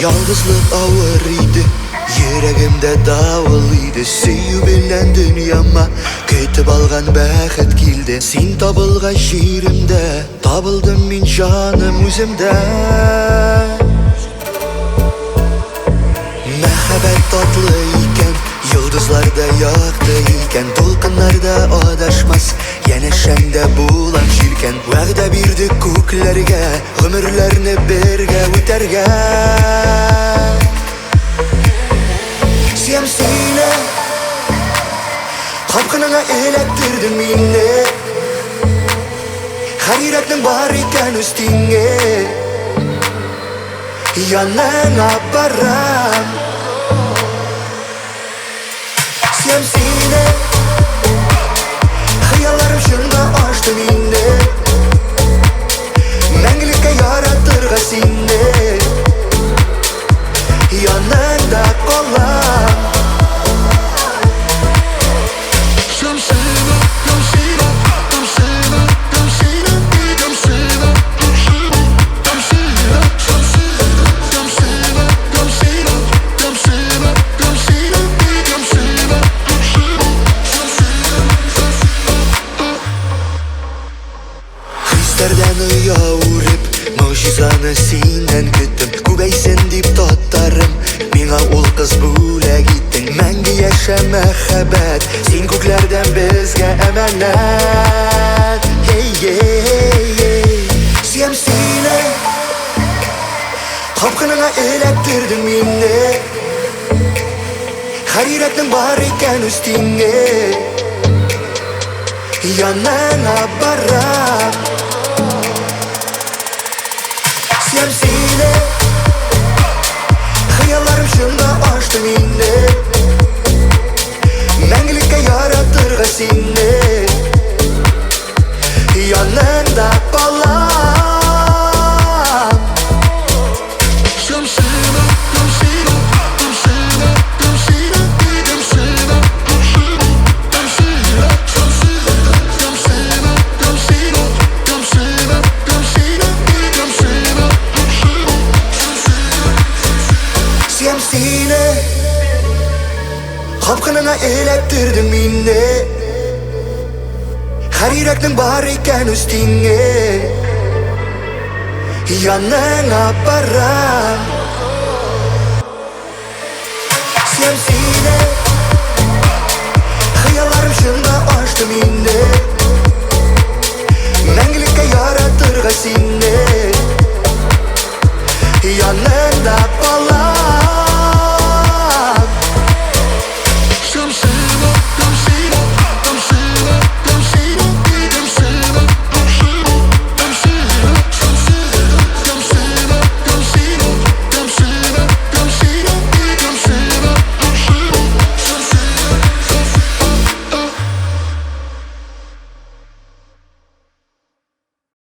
Yalnızlık ağır idi, yüreğimde davul idi. Süyü bilen dünyama ketip algan bäxet kildi. Sen tabılgan şiirimde, tabıldım min canım özümde. Mehabbet tatlı iken, yıldızlarda yaktı iken, dolkınlarda adaşmaz, yine şende bulan şirken. Vəgdə birdik köklerge, ömürlerini birge öterge. Sen sine kapkınına elektirdim minne. Hayretin var iken üstüne, yanına baram. Sen sine hayallarım şunda açtı minne. Мәңгілікке яратырға сені, yanında қалам. Hislerden uyarıp mucizanı senden küttüm. Kubeysen deyip tatlarım, mina ol kız bule gittin. Мәңгі yaşa mehabbet, sen köklerden bizge emanet. Hey hey hey, sen sine kapkınına elektirdim minne. Hayretin var iken üstüne, yanına baram. Sen sine hayallarım şunda açtı minne. Мәңгілікке яратырға сені, yanında balam. Sen sine kapkınına elektirdim minne. Hayretin var iken üstüne, yanına baram. Sen sine hayallarım şunda açtı minne.